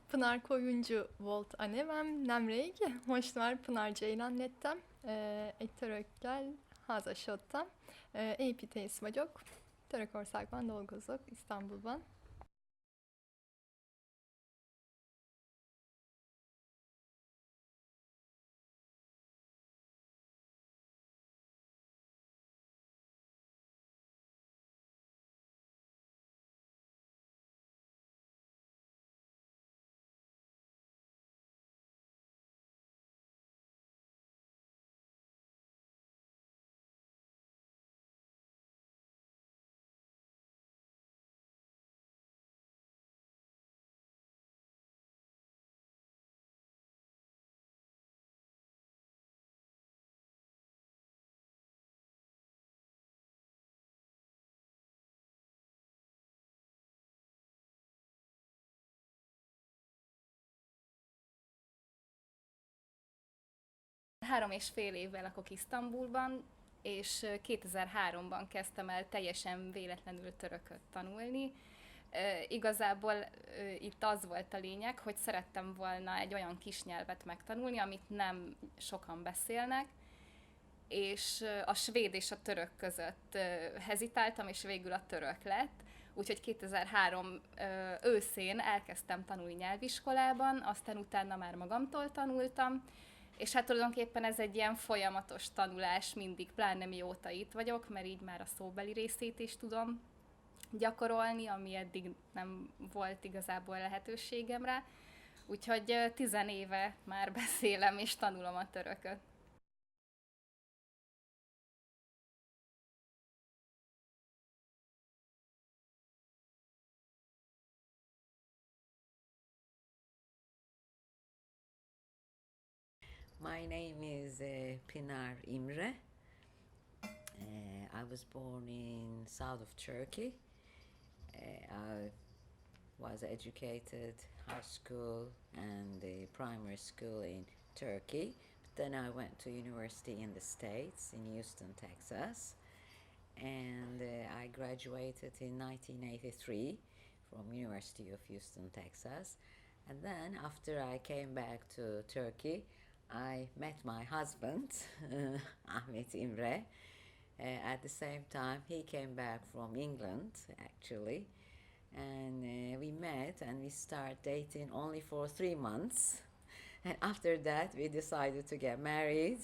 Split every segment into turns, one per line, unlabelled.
Pınar Koyuncu volt a nevem, nemrég. Most már Pınar Ceylan lettem. Egy törökkel házasodtam. Építész vagyok. Törökországban dolgozok, İstanbulban.
Három és fél évvel lakok Isztambulban, és 2003-ban kezdtem el teljesen véletlenül törököt tanulni. Igazából itt az volt a lényeg, hogy szerettem volna egy olyan kis nyelvet megtanulni, amit nem sokan beszélnek, és a svéd és a török között hezitáltam, és végül a török lett. Úgyhogy 2003 őszén elkezdtem tanulni nyelviskolában, aztán utána már magamtól tanultam, és hát tulajdonképpen ez egy ilyen folyamatos tanulás mindig, pláne mióta itt vagyok, mert így már a szóbeli részét is tudom gyakorolni, ami eddig nem volt igazából lehetőségem rá. Úgyhogy 10 éve már beszélem és tanulom a törököt.
My name is Pinar Imre. I was born in south of Turkey. I was educated high school and the primary school in Turkey. But then I went to university in the States in Houston, Texas, and I graduated in 1983 from University of Houston, Texas. And then after I came back to Turkey, I met my husband, Ahmet Imre. At the same time, he came back from England, actually, and we met and we started dating only for 3 months. And after that, we decided to get married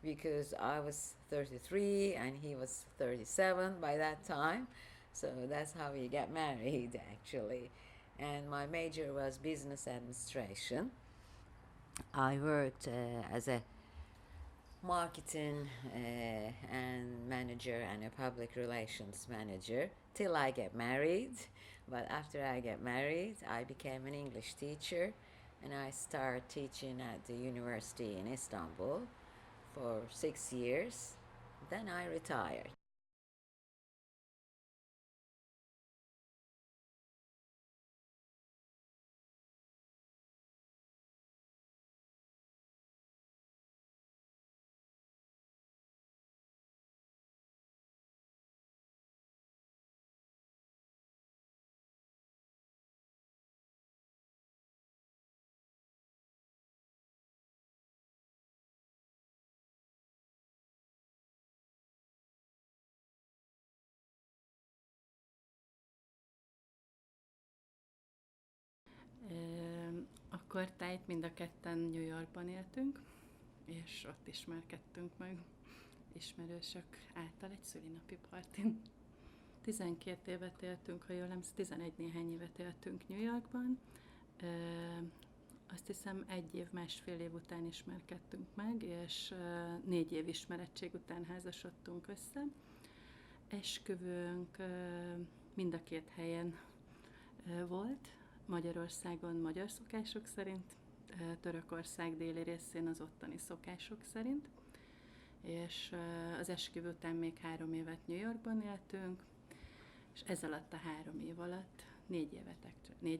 because I was 33 and he was 37 by that time. So that's how we got married, actually. And my major was business administration. I worked as a marketing and manager and a public relations manager till I get married. But after I get married, I became an English teacher and I started teaching at the university in Istanbul for 6 years. Then I retired.
Akkor tájt mind a ketten New Yorkban éltünk, és ott ismerkedtünk meg ismerősök által egy szülinapi partin. 12 évet éltünk, ha jól emlékszem, 11 néhány évet éltünk New Yorkban. Azt hiszem 1 év, másfél év után ismerkedtünk meg, és 4 év ismerettség után házasodtunk össze. Esküvőnk mind a két helyen volt, Magyarországon magyar szokások szerint, Törökország déli részén az ottani szokások szerint, és az esküvő után még 3 évet New Yorkban éltünk, és ez alatt a 3 év alatt, 4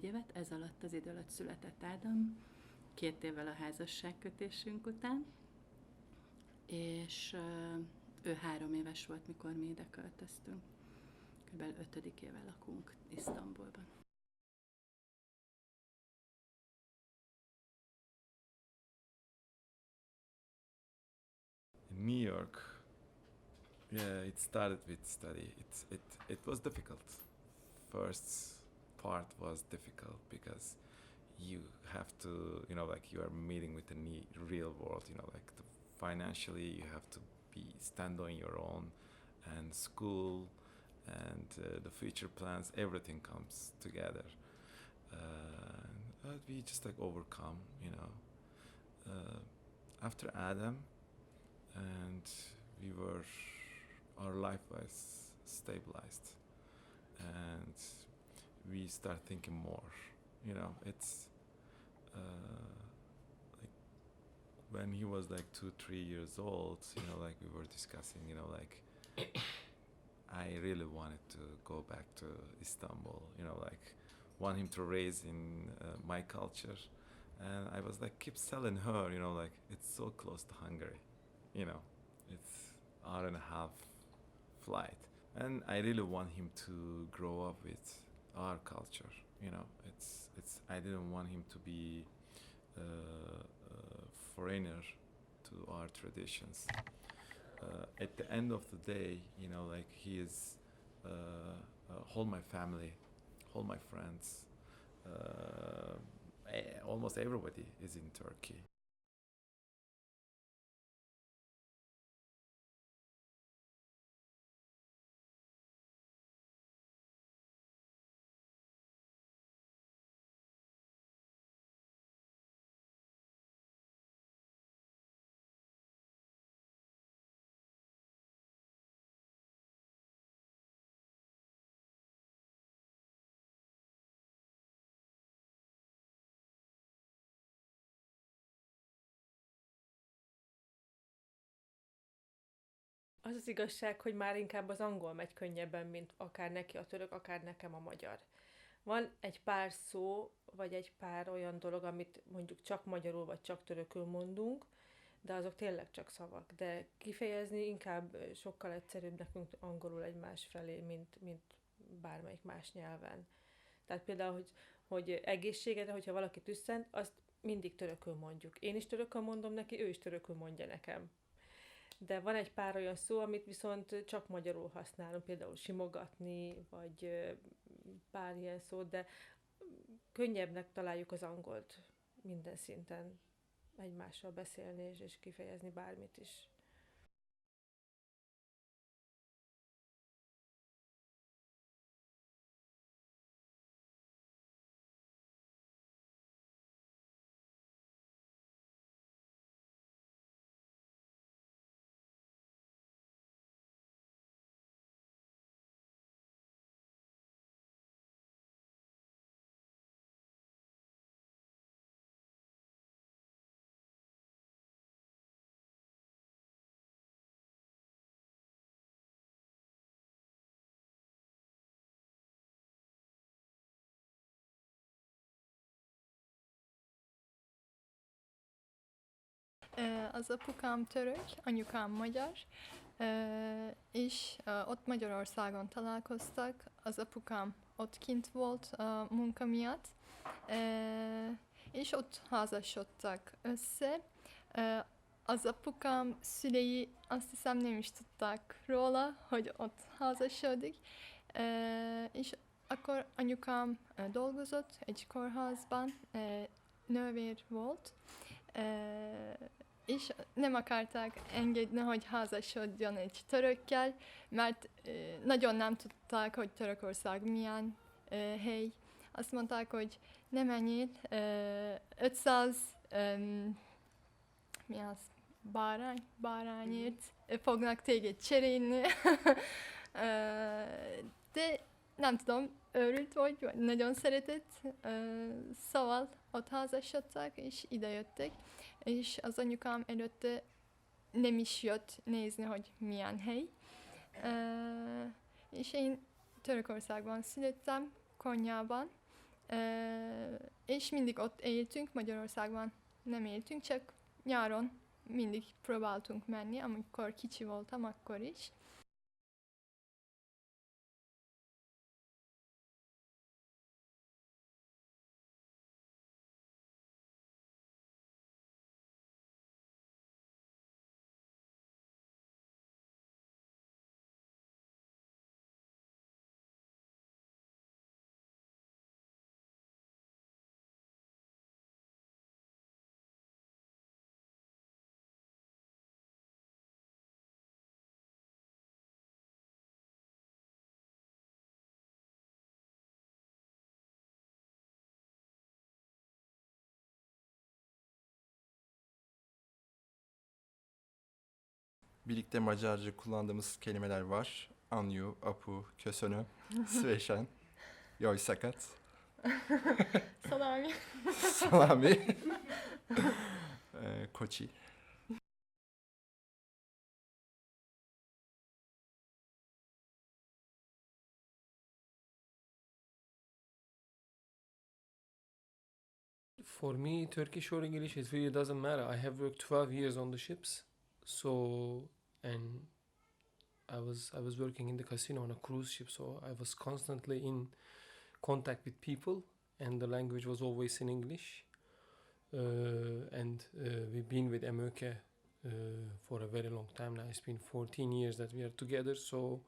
évet, ez alatt az idő alatt született Ádám, 2 évvel a házasságkötésünk után, és ő 3 éves volt, mikor mi ide költöztünk. Kb. 5. éve lakunk Isztambulban.
New York, yeah, it started with study. It was difficult. First part was difficult because you have to, like you are meeting with the real world. Like financially, you have to stand on your own, and school, and the future plans. Everything comes together. We just like overcome. After Adam, and we were our life was stabilized, and we start thinking more. It's like when he was like 2 3 years old, like we were discussing, like I really wanted to go back to Istanbul, like want him to raise in my culture. And I was like, keep telling her, like it's so close to Hungary, it's hour and a half flight. And I really want him to grow up with our culture, it's I didn't want him to be a foreigner to our traditions. At the end of the day, like he is whole my family, all my friends, almost everybody is in Turkey.
Az az igazság, hogy már inkább az angol megy könnyebben, mint akár neki a török, akár nekem a magyar. Van egy pár szó, vagy egy pár olyan dolog, amit mondjuk csak magyarul, vagy csak törökül mondunk, de azok tényleg csak szavak. De kifejezni inkább sokkal egyszerűbb nekünk angolul egymás felé, mint bármelyik más nyelven. Tehát például, hogy egészségedre, hogyha valaki tüsszent, azt mindig törökül mondjuk. Én is törökül mondom neki, ő is törökül mondja nekem. De van egy pár olyan szó, amit viszont csak magyarul használunk, például simogatni, vagy pár ilyen szót, de könnyebbnek találjuk az angolt minden szinten egymással beszélni és kifejezni bármit is.
Az apukám török, anyukám magyar, és ott Magyarországon találkoztak. Az apukám ott kint volt a munka miatt, és ott házasodtak össze. Az apukám szülei azt hiszem nem is tudták róla, hogy ott házasodik, és akkor anyukám dolgozott egy kórházban, nővér volt, és nem akarták engedni, hogy házasodjon egy törökkel, mert nagyon nem tudták, hogy Törökország milyen hely. Azt mondták, hogy nem menjél, 500 mi az? Bárányért fognak téged cserélni. De nem tudom, őrült vagy nagyon szeretett, szóval ott házasodtak, és idejöttek, és az anyukám előtte nem is jött nézni, hogy milyen hely. És én Törökországban születtem, Konyában, és mindig ott éltünk, Magyarországban nem éltünk, csak nyáron mindig próbáltunk menni, amikor kicsi voltam, akkor is.
birlikte Macarca kullandığımız kelimeler var. Anyu, apu, kösönö, sveşen, yoy sakat,
Salami.
salami, koçi.
For me, Turkish or English, it really doesn't matter. I have worked 12 years on the ships, so and I was working in the casino on a cruise ship, so I was constantly in contact with people, and the language was always in English. And we've been with Emöke for a very long time now. It's been 14 years that we are together, so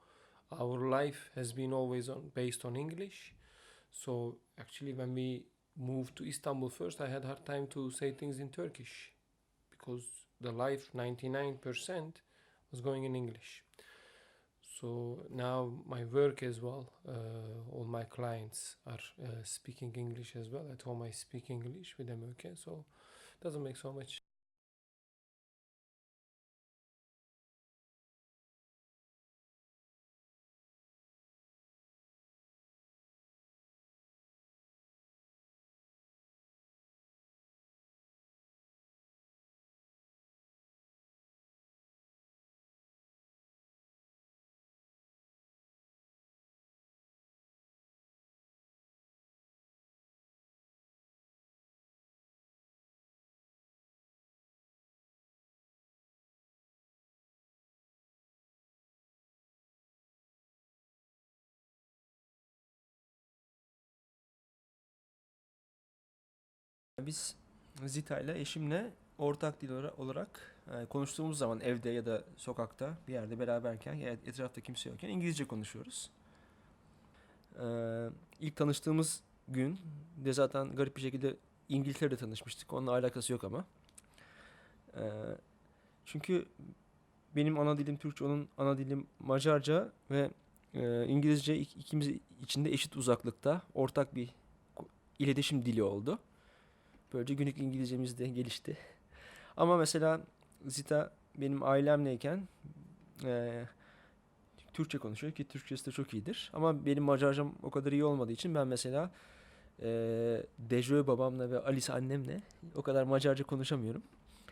our life has been always based on English. So actually, when we moved to Istanbul first, I had hard time to say things in Turkish because the life 99% was going in English. So now my work as well, all my clients are speaking English as well. At home I speak English with them, okay? So it doesn't make so much.
Biz Zita ile eşimle ortak dil olarak konuştuğumuz zaman evde ya da sokakta bir yerde beraberken ya etrafta kimse yokken İngilizce konuşuyoruz. İlk tanıştığımız gün de zaten garip bir şekilde İngiltere'de tanışmıştık. Onunla alakası yok ama. Çünkü benim ana dilim Türkçe, onun ana dilim Macarca ve İngilizce ikimiz için de eşit uzaklıkta ortak bir iletişim dili oldu. Böylece günlük İngilizcemiz de gelişti. Ama mesela Zita benim ailemleyken Türkçe konuşuyor ki Türkçesi de çok iyidir. Ama benim Macarcam o kadar iyi olmadığı için ben mesela Dejoy babamla ve Alice annemle o kadar Macarca konuşamıyorum.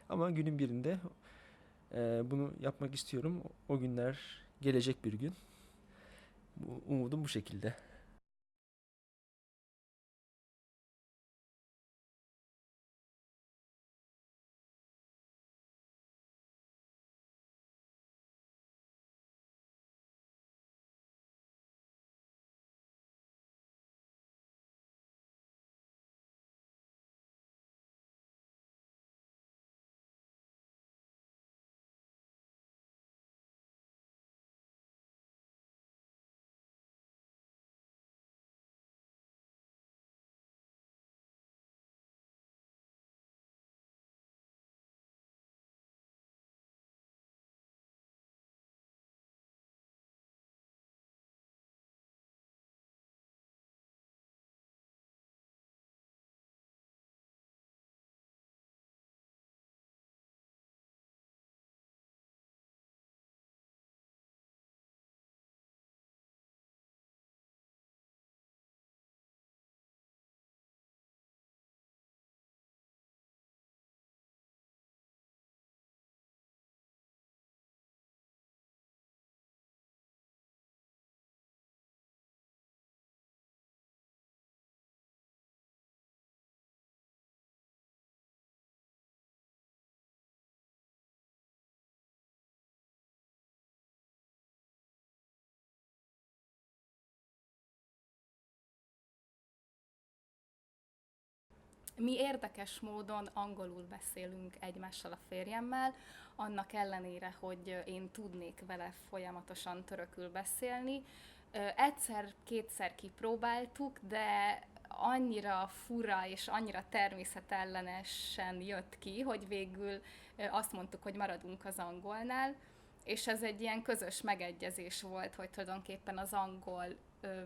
Ama günün birinde bunu yapmak istiyorum. O günler gelecek bir gün. Umudum bu şekilde.
Mi érdekes módon angolul beszélünk egymással a férjemmel, annak ellenére, hogy én tudnék vele folyamatosan törökül beszélni. Egyszer-kétszer kipróbáltuk, de annyira fura és annyira természetellenesen jött ki, hogy végül azt mondtuk, hogy maradunk az angolnál, és ez egy ilyen közös megegyezés volt, hogy tulajdonképpen az angol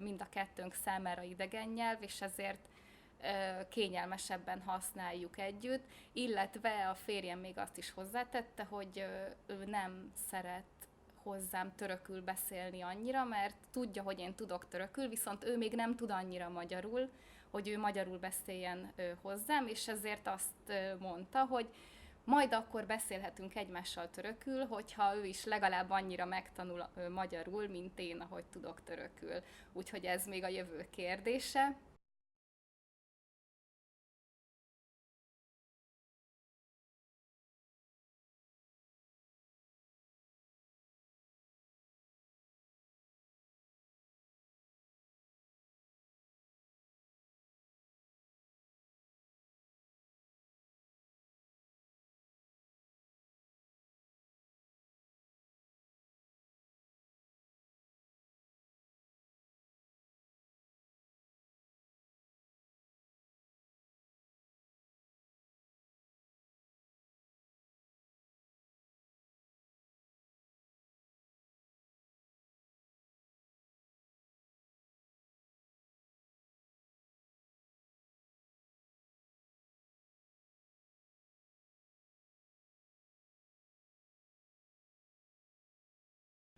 mind a kettőnk számára idegen nyelv, és ezért kényelmesebben használjuk együtt, illetve a férjem még azt is hozzátette, hogy ő nem szeret hozzám törökül beszélni annyira, mert tudja, hogy én tudok törökül, viszont ő még nem tud annyira magyarul, hogy ő magyarul beszéljen hozzám, és ezért azt mondta, hogy majd akkor beszélhetünk egymással törökül, hogyha ő is legalább annyira megtanul magyarul, mint én, ahogy tudok törökül. Úgyhogy ez még a jövő kérdése.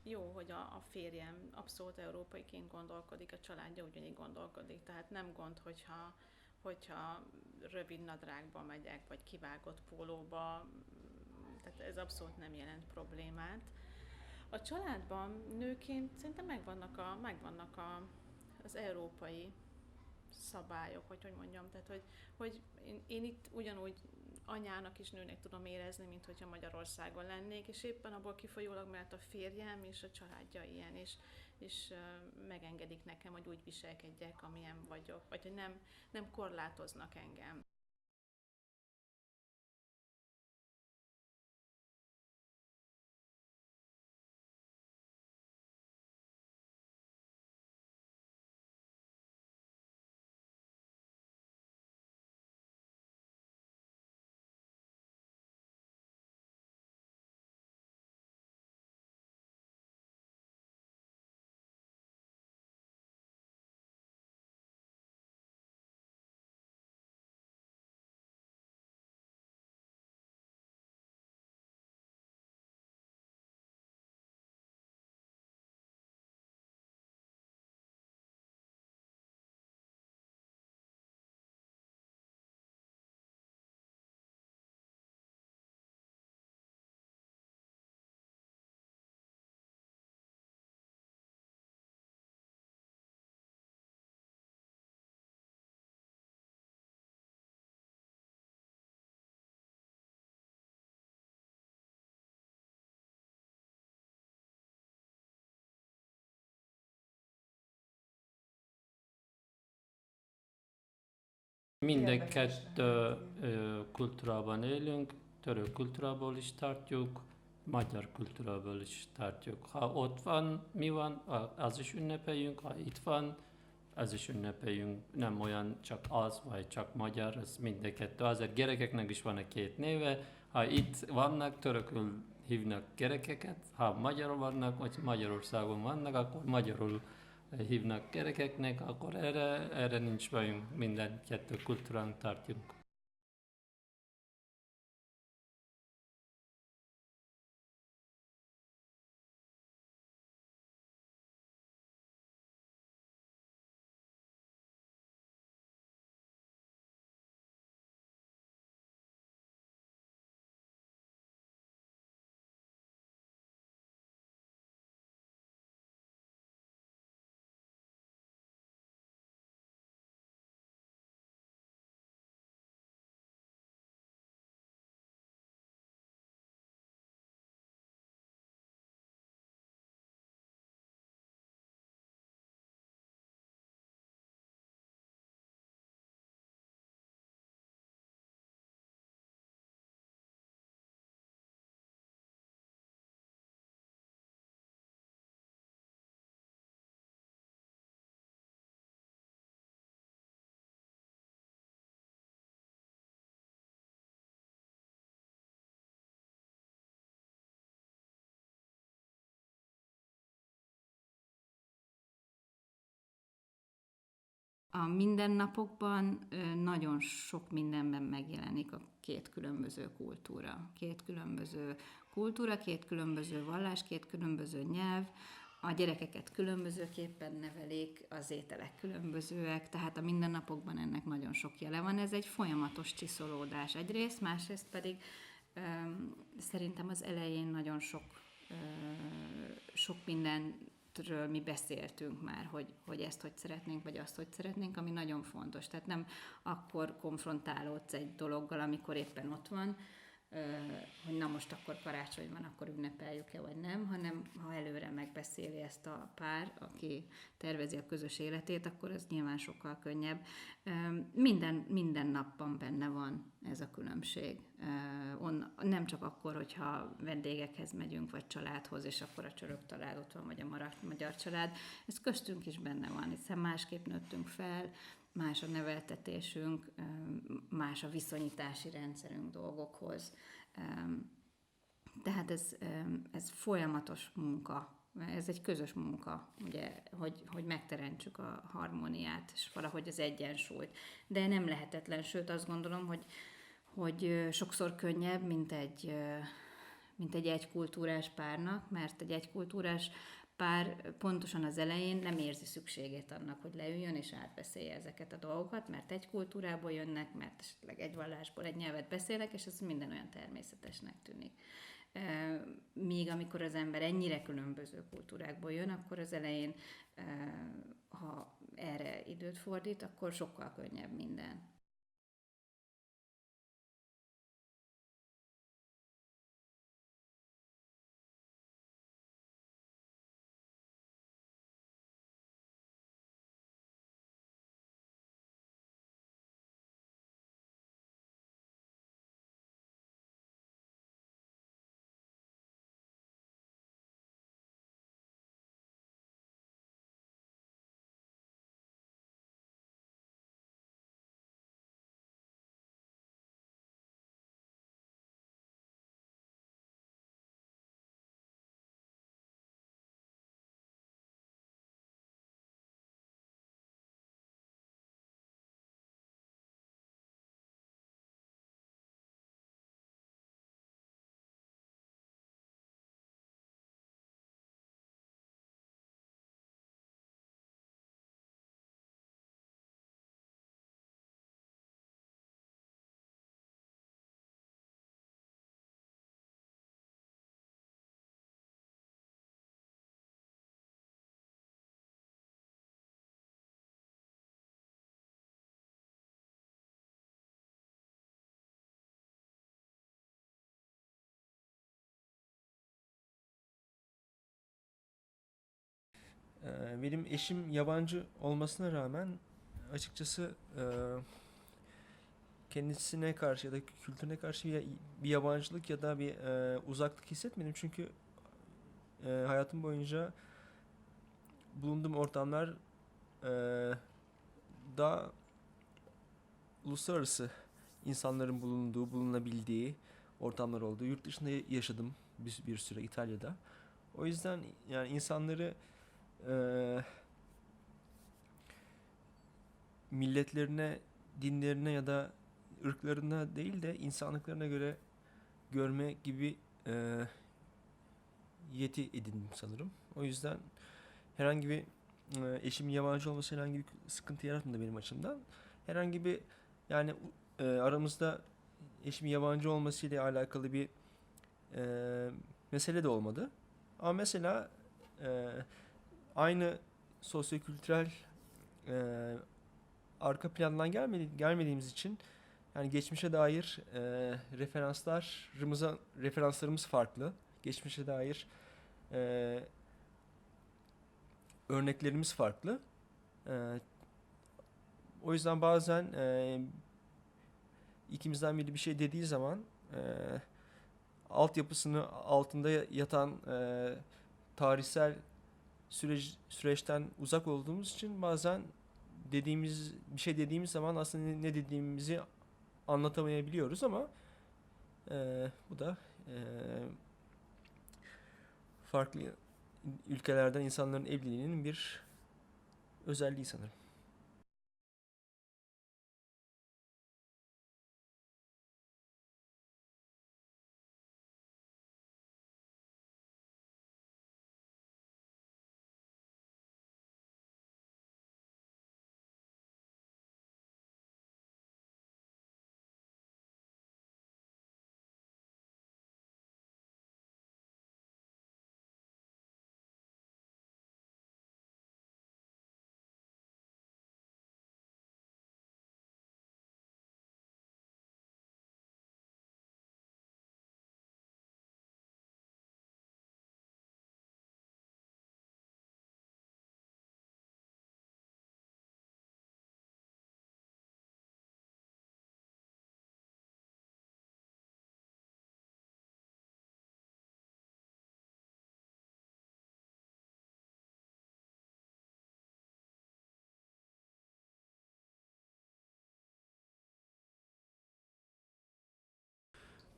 Jó, hogy a férjem abszolút európaiként gondolkodik, a családja ugyanígy gondolkodik, tehát nem gond, hogyha rövid nadrágba megyek, vagy kivágott pólóba, tehát ez abszolút nem jelent problémát. A családban nőként szerintem az európai szabályok, hogy mondjam, tehát hogy én itt ugyanúgy anyának is nőnek tudom érezni, mint hogyha Magyarországon lennék, és éppen abból kifolyólag, mert a férjem és a családja ilyen, és megengedik nekem, hogy úgy viselkedjek, amilyen vagyok, vagy hogy nem korlátoznak engem.
Mind a
Érdekes.
kettő kultúrában élünk, török kultúrából is tartjuk, magyar kultúrából is tartjuk. Ha ott van, mi van, az is ünnepeljünk, ha itt van, az is ünnepeljünk. Nem olyan csak az, vagy csak magyar, ez mind a kettő. Azért gyerekeknek is van egy két néve, ha itt vannak, törökül hívnak gyerekeket, ha magyarul vannak, vagy Magyarországon vannak, akkor magyarul hívnak gyerekeknek, akkor erre nincs bajunk, minden kettő kultúrán tartjuk.
A mindennapokban nagyon sok mindenben megjelenik a két különböző kultúra. Két különböző vallás, két különböző nyelv, a gyerekeket különbözőképpen nevelik, az ételek különbözőek, tehát a mindennapokban ennek nagyon sok jele van. Ez egy folyamatos csiszolódás egyrészt, másrészt pedig szerintem az elején nagyon sok mindenről mi beszéltünk már, hogy ezt hogy szeretnénk, vagy azt hogy szeretnénk, ami nagyon fontos. Tehát nem akkor konfrontálódsz egy dologgal, amikor éppen ott van, hogy na most akkor karácsony van, akkor ünnepeljük-e, vagy nem, hanem ha előre megbeszéli ezt a pár, aki tervezi a közös életét, akkor ez nyilván sokkal könnyebb. Minden napban benne van ez a különbség. Nem csak akkor, hogyha vendégekhez megyünk, vagy családhoz, és akkor a csörök család ott van, vagy a magyar család. Ez köztünk is benne van, hiszen másképp nőttünk fel, más a neveltetésünk, más a viszonyítási rendszerünk dolgokhoz. Tehát ez folyamatos munka, ez egy közös munka, ugye, hogy megteremtsük a harmóniát, és valahogy az egyensúlyt. De nem lehetetlen, sőt azt gondolom, hogy sokszor könnyebb, mint egy egykultúrás párnak, mert egy egykultúrás pár pontosan az elején nem érzi szükségét annak, hogy leüljön és átbeszélje ezeket a dolgokat, mert egy kultúrából jönnek, mert esetleg egy vallásból egy nyelvet beszélnek, és ez minden olyan természetesnek tűnik. Míg amikor az ember ennyire különböző kultúrákból jön, akkor az elején, ha erre időt fordít, akkor sokkal könnyebb minden.
Benim eşim yabancı olmasına rağmen açıkçası kendisine karşı ya da kültürüne karşı bir yabancılık ya da bir uzaklık hissetmedim. Çünkü hayatım boyunca bulunduğum ortamlar daha uluslararası insanların bulunabildiği ortamlar oldu. Yurt dışında yaşadım bir süre İtalya'da. O yüzden yani insanları milletlerine, dinlerine ya da ırklarına değil de insanlıklarına göre görme gibi yeti edindim sanırım. O yüzden herhangi bir eşimin yabancı olması herhangi bir sıkıntı yaratmadı benim açımdan. Herhangi bir yani aramızda eşimin yabancı olmasıyla alakalı bir mesele de olmadı. Ama mesela aynı sosyokültürel arka plandan gelmediğimiz için yani geçmişe dair referanslarımız farklı. Geçmişe dair örneklerimiz farklı. O yüzden bazen ikimizden biri bir şey dediği zaman altyapısını altında yatan tarihsel süreçten uzak olduğumuz için bazen bir şey dediğimiz zaman aslında ne dediğimizi anlatamayabiliyoruz ama bu da farklı ülkelerden insanların evliliğinin bir özelliği sanırım.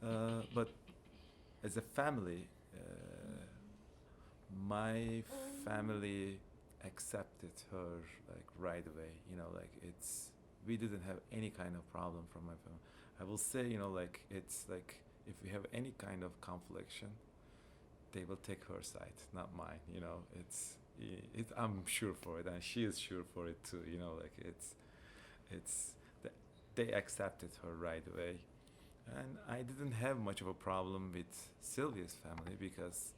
But as a family, my family accepted her like right away. You know, like it's we didn't have any kind of problem from my family. I will say, you know, like it's like if we have any kind of confliction, they will take her side, not mine. You know, I'm sure for it, and she is sure for it too. You know, like it's they accepted her right away, and I didn't have much of a problem with Sylvia's family because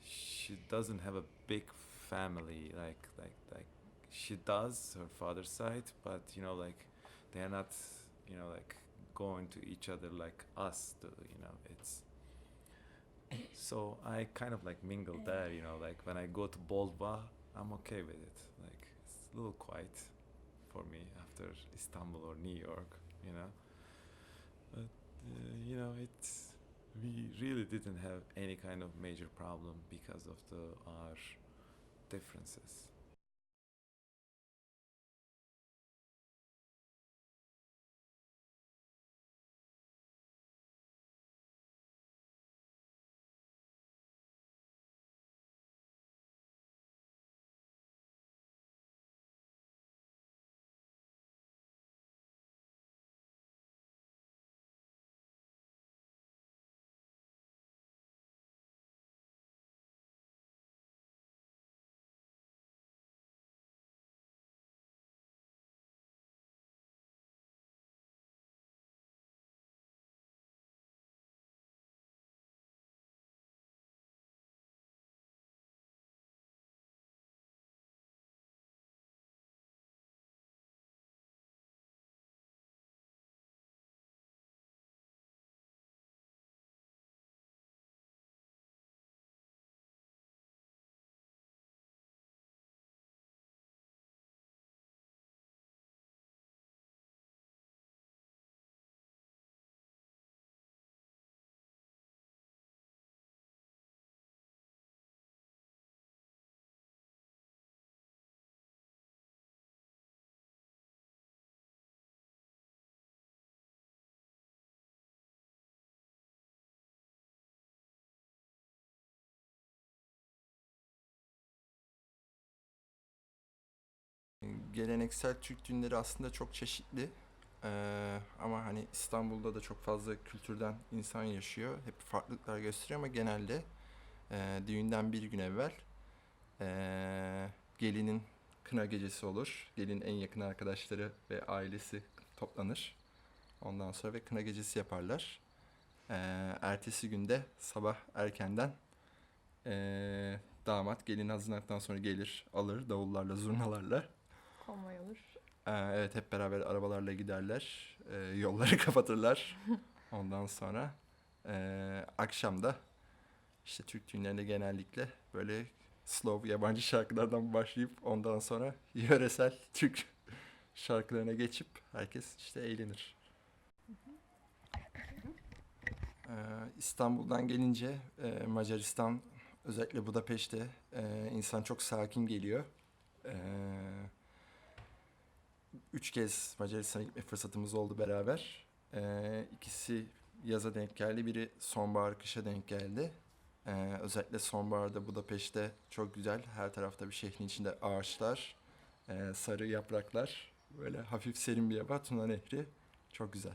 she doesn't have a big family like she does her father's side, but you know like they are not, you know, like going to each other like us do. You know, it's so I kind of like mingle there. You know, like when I go to Boldva, I'm okay with it. Like it's a little quiet for me after Istanbul or New York. You know, but you know it's we really didn't have any kind of major problem because of our differences.
Geleneksel Türk düğünleri aslında çok çeşitli. Ama hani İstanbul'da da çok fazla kültürden insan yaşıyor. Hep farklılıklar gösteriyor ama genelde düğünden bir gün evvel gelinin kına gecesi olur. Gelin en yakın arkadaşları ve ailesi toplanır. Ondan sonra ve kına gecesi yaparlar. Ertesi günde sabah erkenden damat gelin hazırlandıktan sonra gelir, alır davullarla, zurnalarla.
Konvoy olur.
Evet, hep beraber arabalarla giderler. Yolları kapatırlar. Ondan sonra akşam da işte Türk düğünlerinde genellikle böyle slow yabancı şarkılardan başlayıp ondan sonra yöresel Türk şarkılarına geçip herkes işte eğlenir. İstanbul'dan gelince Macaristan, özellikle Budapeşte insan çok sakin geliyor. 3 kez Macaristan'a gitme fırsatımız oldu beraber. İkisi yaza denk geldi, biri sonbahar kışa denk geldi. Özellikle sonbaharda Budapeşte çok güzel. Her tarafta bir şehrin içinde ağaçlar, sarı yapraklar, böyle hafif serin bir hava, Tuna Nehri. Çok güzel.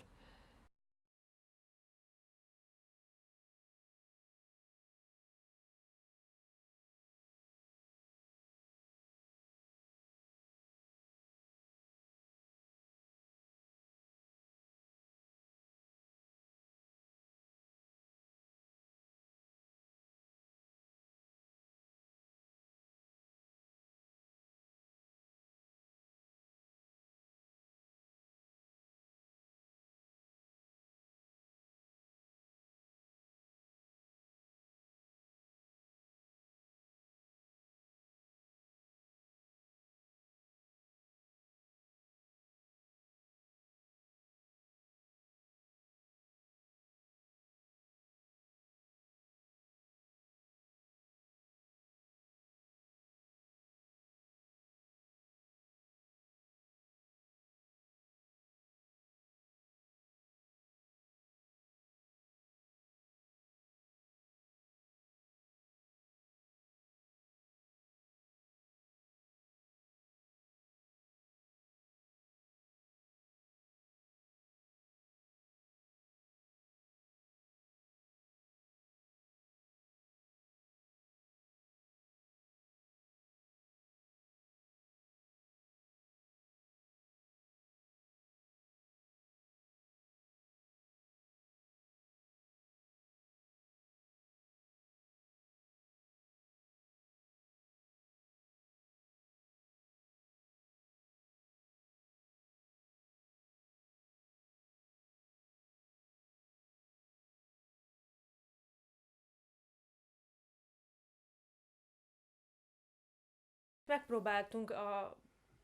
megpróbáltunk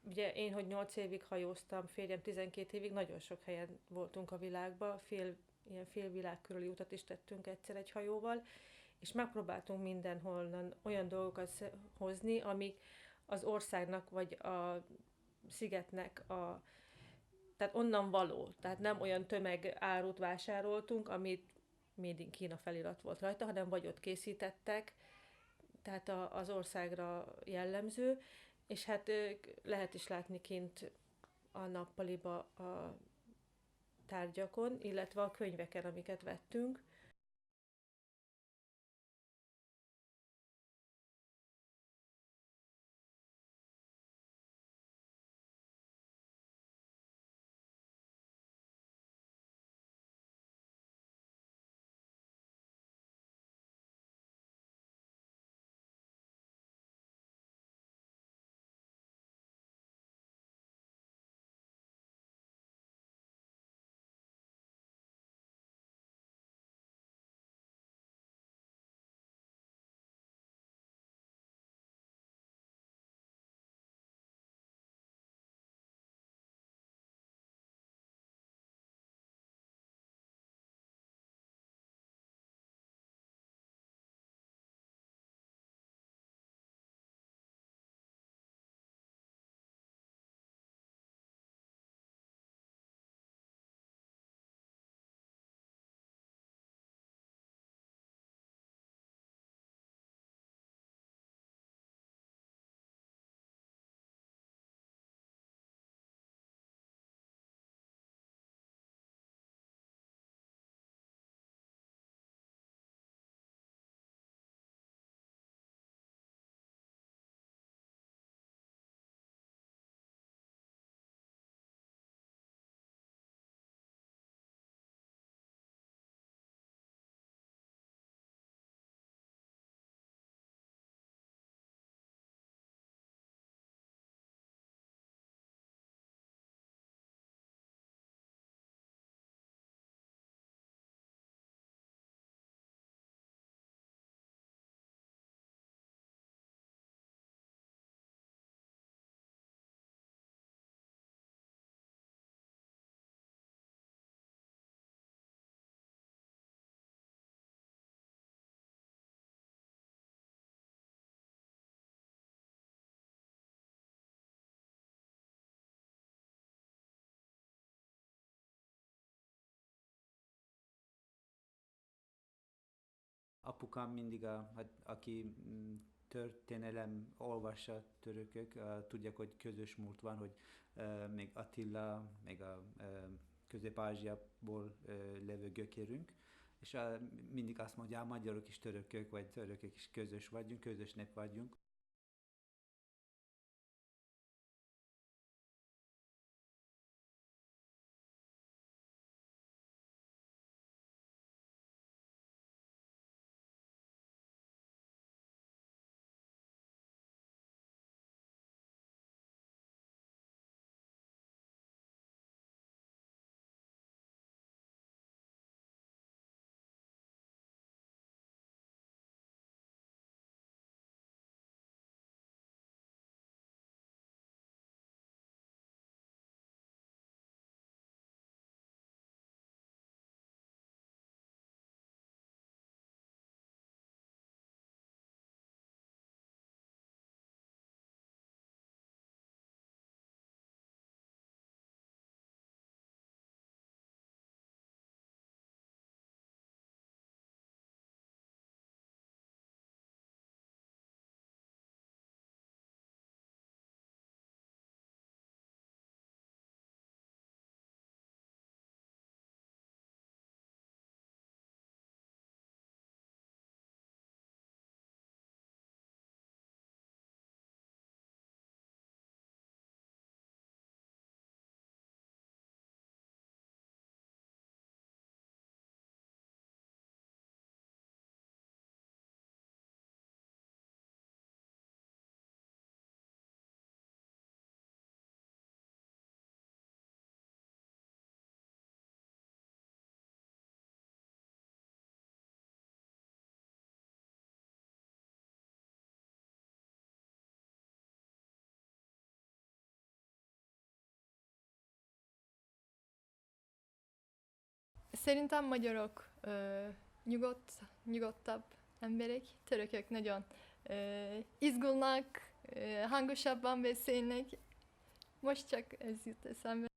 ugye én, hogy 8 évig hajóztam, férjem 12 évig, nagyon sok helyen voltunk a világban, ilyen félvilág körüli utat is tettünk egyszer egy hajóval, és megpróbáltunk mindenhonnan olyan dolgokat hozni, amik az országnak vagy a szigetnek tehát onnan való. Tehát nem olyan tömegárut vásároltunk, amit Made in Kína felirat volt rajta, hanem vagy ott készítettek, tehát az országra jellemző, és hát lehet is látni kint a nappaliba a tárgyakon, illetve a könyveken, amiket vettünk.
Apukám mindig, aki történelem olvassa törökök, tudják, hogy közös múlt van, hogy még Attila, még a Közép-Ázsiából levő gyökerünk, és mindig azt mondja, magyarok is törökök, vagy törökök is közös vagyunk, közös nép vagyunk.
Szerintem magyarok nyugodtabb emberek, törökök nagyon izgulnak, hangosabban beszélnek. Most csak ez jut eszembe.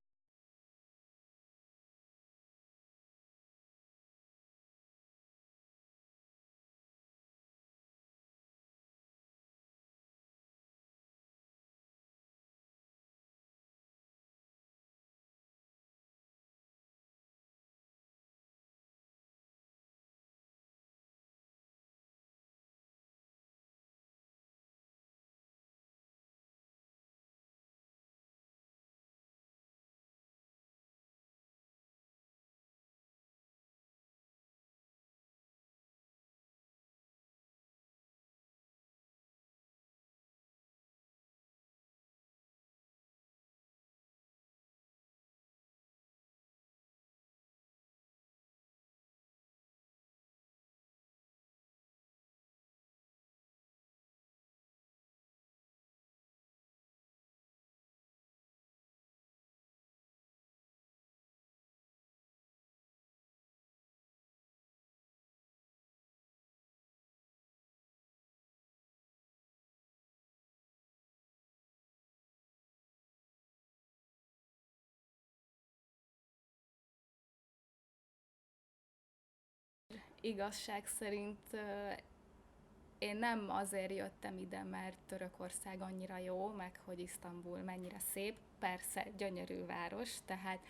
Igazság szerint én nem azért jöttem ide, mert Törökország annyira jó, meg hogy Isztambul mennyire szép. Persze, gyönyörű város, tehát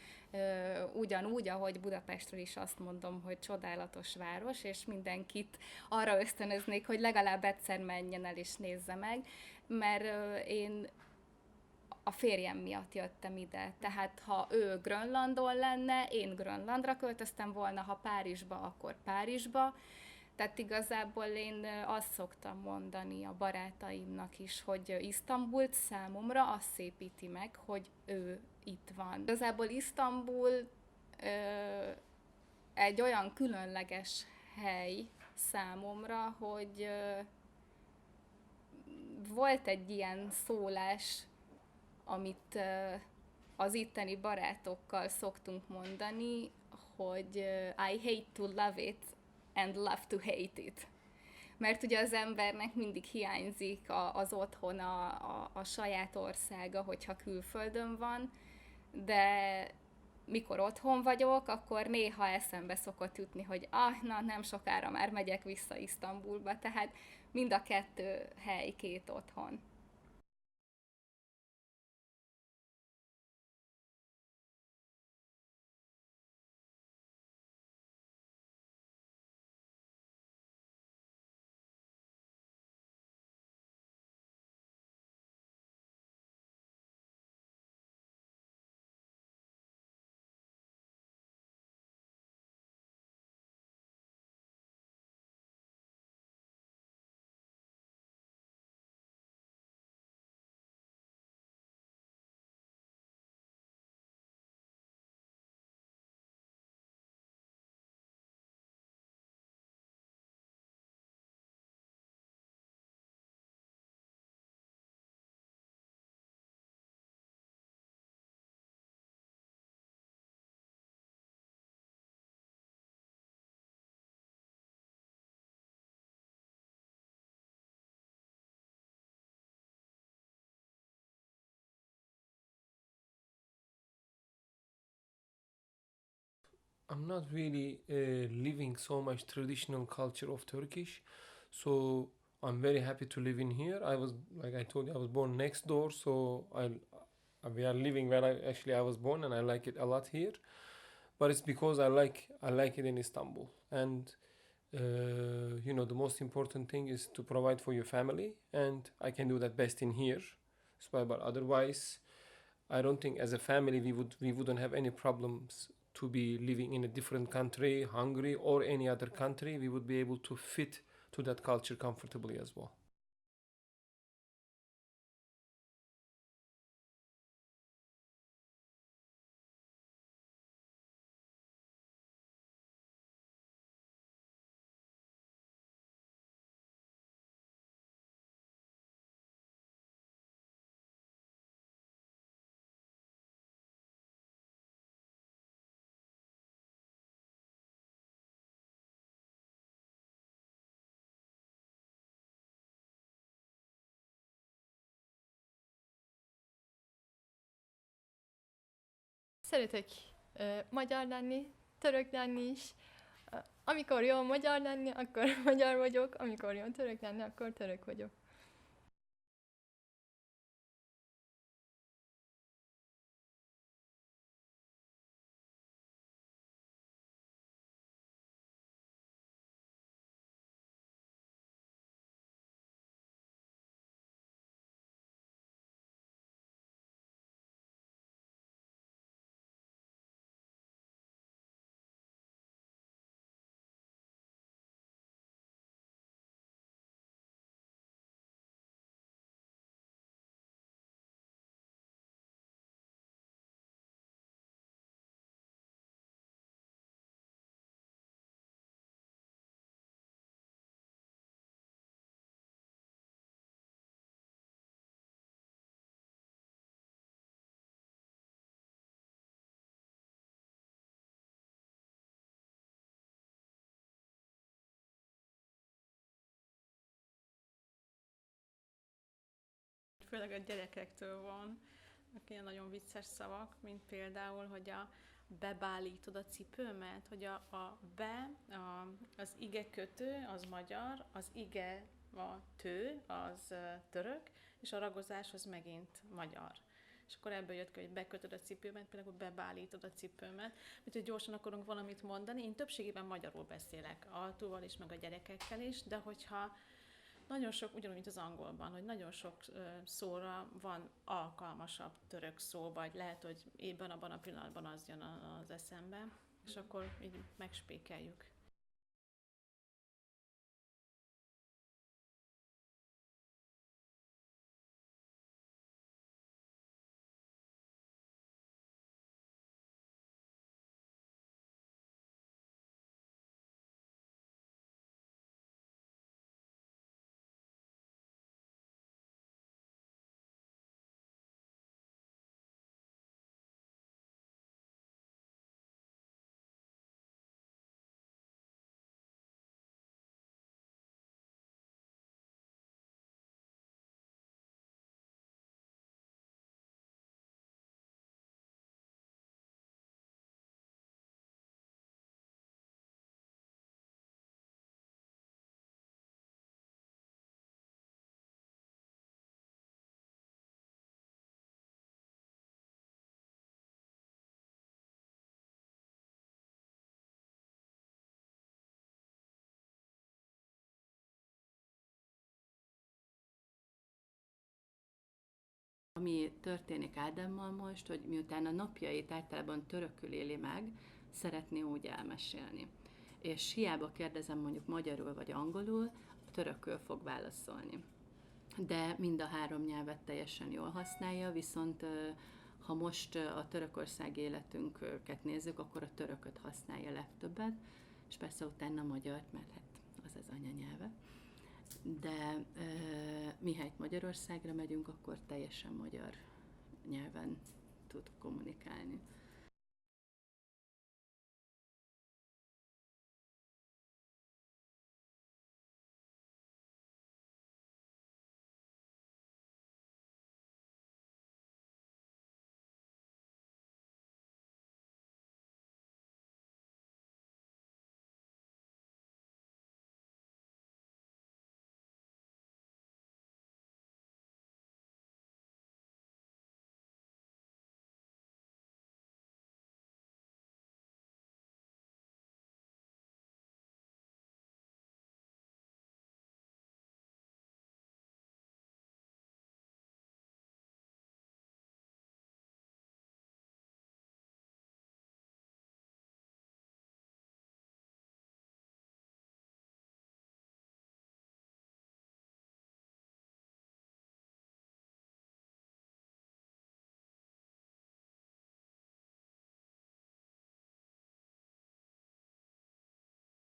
ugyanúgy, ahogy Budapestről is azt mondom, hogy csodálatos város, és mindenkit arra ösztönöznék, hogy legalább egyszer menjen el és nézze meg, mert én a férjem miatt jöttem ide. Tehát ha ő Grönlandon lenne, én Grönlandra költöztem volna, ha Párizsba, akkor Párizsba. Tehát igazából én azt szoktam mondani a barátaimnak is, hogy Isztambult számomra azt szépíti meg, hogy ő itt van. Igazából Isztambul egy olyan különleges hely számomra, hogy volt egy ilyen szólás, amit az itteni barátokkal szoktunk mondani, hogy I hate to love it and love to hate it. Mert ugye az embernek mindig hiányzik az otthona, a saját országa, hogyha külföldön van, de mikor otthon vagyok, akkor néha eszembe szokott jutni, hogy nem sokára már megyek vissza Isztambulba, tehát mind a kettő hely, két otthon.
I'm not really living so much traditional culture of Turkish, so I'm very happy to live in here. I was, like I told you, I was born next door, so we are living where I was born, and I like it a lot here. But it's because I like it in Istanbul, and the most important thing is to provide for your family, and I can do that best in here. So, but otherwise, I don't think as a family we wouldn't have any problems to be living in a different country, Hungary or any other country. We would be able to fit to that culture comfortably as well.
szeretek magyar lenni, török lenni is. Amikor jó magyar lenni, akkor magyar vagyok, amikor jó török lenni, akkor török vagyok.
Főleg a gyerekektől van, ilyen nagyon vicces szavak, mint például, hogy bebálítod a cipőmet, hogy az ige kötő, az magyar, az ige a tő, az török, és a ragozás az megint magyar. És akkor ebből jött ki, hogy bekötöd a cipőmet, például bebálítod a cipőmet. Úgyhogy gyorsan akarunk valamit mondani. Én többségében magyarul beszélek, Altúval is, meg a gyerekekkel is, de hogyha nagyon sok, ugyanúgy, mint az angolban, hogy nagyon sok szóra van alkalmasabb török szó, vagy lehet, hogy éppen abban a pillanatban az jön az eszembe, és akkor így megspékeljük.
Ami történik Ádámmal most, hogy miután a napjait általában törökül éli meg, szeretné úgy elmesélni. És hiába kérdezem mondjuk magyarul vagy angolul, törökül fog válaszolni. De mind a három nyelvet teljesen jól használja, viszont ha most a törökországi életünket nézzük, akkor a törököt használja legtöbbet, és persze utána magyart, mert hát az anyanyelve. De mihelyt Magyarországra megyünk, akkor teljesen magyar nyelven tud kommunikálni.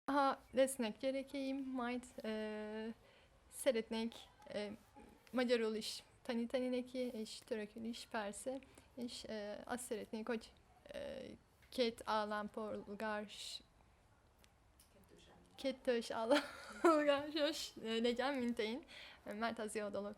Ha lesznek gyerekeim, majd szeretnék magyarul is tanítani neki, és törökül is persze, és azt szeretnék, hogy két állampolgárs, kettős állampolgáros legyen, mint én, mert az jó dolog.